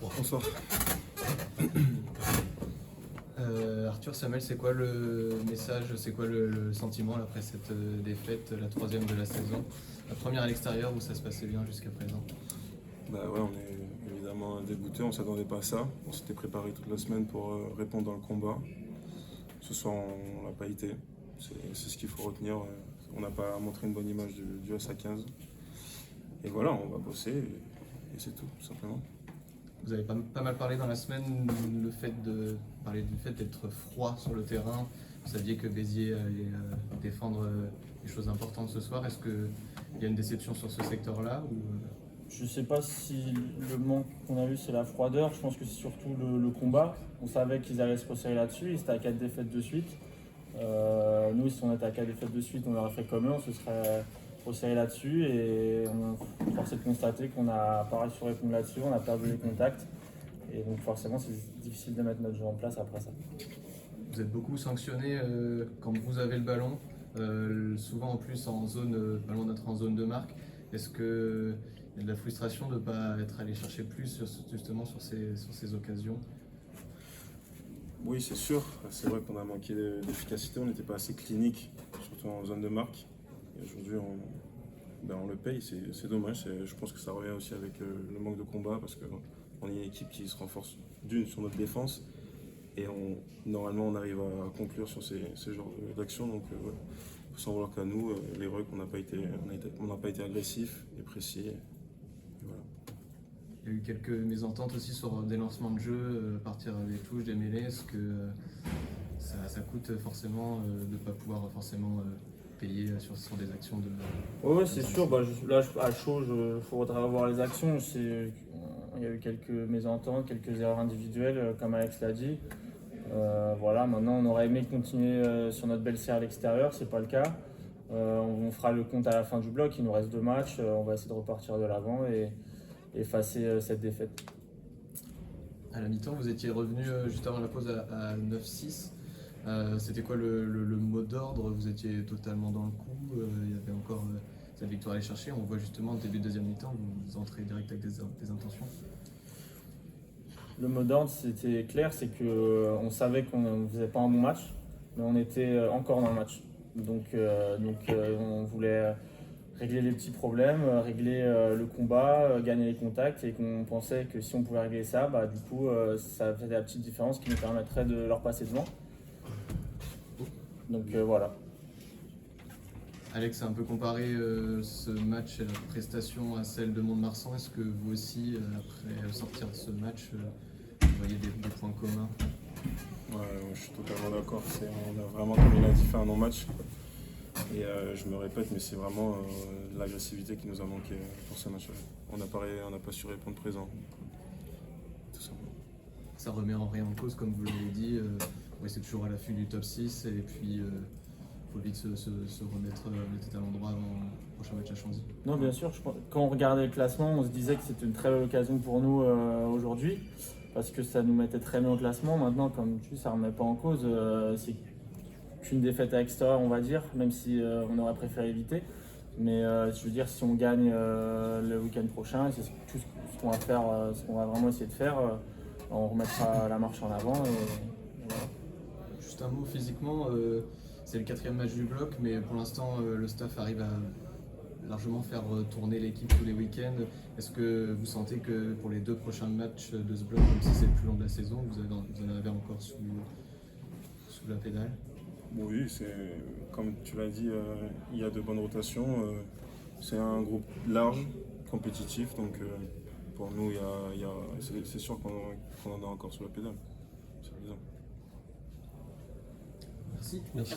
Bonsoir. Arthur, Samuel, c'est quoi le message, c'est quoi le sentiment là, après cette défaite, la troisième de la saison? La première à l'extérieur où ça se passait bien jusqu'à présent. Bah ouais, on est évidemment dégoûté, on s'attendait pas à ça. On s'était préparé toute la semaine pour répondre dans le combat. Ce soir, on l'a pas été. C'est ce qu'il faut retenir. On n'a pas montré une bonne image du SA15. Et voilà, on va bosser et c'est tout simplement. Vous avez pas mal parlé dans la semaine parler du fait d'être froid sur le terrain. Vous saviez que Béziers allait défendre des choses importantes ce soir. Est-ce qu'il y a une déception sur ce secteur-là ou... Je ne sais pas si le manque qu'on a eu c'est la froideur, je pense que c'est surtout le combat. On savait qu'ils allaient se resserrer là-dessus, ils étaient à 4 défaites de suite. Nous, si on était à 4 défaites de suite, on aurait fait comme eux, on se serait resserré là-dessus et on est forcé de constater qu'on n'a pas réussi à répondre là-dessus, on a perdu les contacts. Et donc forcément, c'est difficile de mettre notre jeu en place après ça. Vous êtes beaucoup sanctionné quand vous avez le ballon, souvent en plus en zone, ballon d'être en zone de marque. Est-ce qu'il y a de la frustration de ne pas être allé chercher plus justement sur ces occasions? Oui, c'est sûr. C'est vrai qu'on a manqué d'efficacité, on n'était pas assez clinique, surtout en zone de marque. Et aujourd'hui, on le paye, c'est dommage. Je pense que ça revient aussi avec le manque de combat parce qu'on est une équipe qui se renforce d'une sur notre défense et normalement on arrive à conclure sur ces genres d'actions. Donc ouais, sans vouloir qu'à nous, les rucks, on n'a pas été agressif et précis. Et voilà. Il y a eu quelques mésententes aussi sur des lancements de jeu, à partir des touches, des mêlées. Est-ce que ça coûte forcément de ne pas pouvoir forcément payer sur des actions de... Oui, c'est sûr. Là, à chaud, il faudra revoir les actions. Il y a eu quelques mésententes, quelques erreurs individuelles, comme Alex l'a dit. Voilà, maintenant, on aurait aimé continuer sur notre belle série à l'extérieur, c'est pas le cas. On fera le compte à la fin du bloc, il nous reste 2 matchs. On va essayer de repartir de l'avant et effacer cette défaite. À la mi-temps, vous étiez revenu juste avant la pause à 9-6. C'était quoi le mot d'ordre? Vous étiez totalement dans le coup, il y avait encore cette victoire à aller chercher. On voit justement au début de deuxième mi-temps, vous entrez direct avec des intentions. Le mot d'ordre, c'était clair, c'est qu'on savait qu'on ne faisait pas un bon match, mais on était encore dans le match. Donc on voulait régler les petits problèmes, régler le combat, gagner les contacts et qu'on pensait que si on pouvait régler ça, du coup, ça faisait la petite différence qui nous permettrait de leur passer devant. Donc voilà. Alex a un peu comparé ce match et la prestation à celle de Mont-de-Marsan. Est-ce que vous aussi, après sortir de ce match, vous voyez des points communs? Ouais, je suis totalement d'accord. On a vraiment, comme il a dit, fait un non-match. Et je me répète, mais c'est vraiment l'agressivité qui nous a manqué pour ce match-là. On n'a pas su répondre présent. Tout simplement. Ça remet en rien en cause, comme vous l'avez dit. C'est toujours à l'affût du top 6 et puis il faut vite se remettre la tête à l'endroit avant le prochain match à Chanzy. Non, bien sûr, quand on regardait le classement, on se disait que c'était une très belle occasion pour nous aujourd'hui parce que ça nous mettait très bien au classement. Maintenant, comme tu dis, ça ne remet pas en cause. C'est qu'une défaite à l'extérieur, on va dire, même si on aurait préféré éviter. Mais je veux dire, si on gagne le week-end prochain, c'est tout ce qu'on va faire, ce qu'on va vraiment essayer de faire, on remettra la marche en avant. Et voilà. Juste un mot physiquement, c'est le 4e match du bloc, mais pour l'instant, le staff arrive à largement faire tourner l'équipe tous les week-ends. Est-ce que vous sentez que pour les 2 prochains matchs de ce bloc, même si c'est le plus long de la saison, vous en avez encore sous la pédale? Oui, comme tu l'as dit, il y a de bonnes rotations. C'est un groupe large, compétitif, donc pour nous, c'est sûr qu'on en a encore sous la pédale. C'est évident. Merci.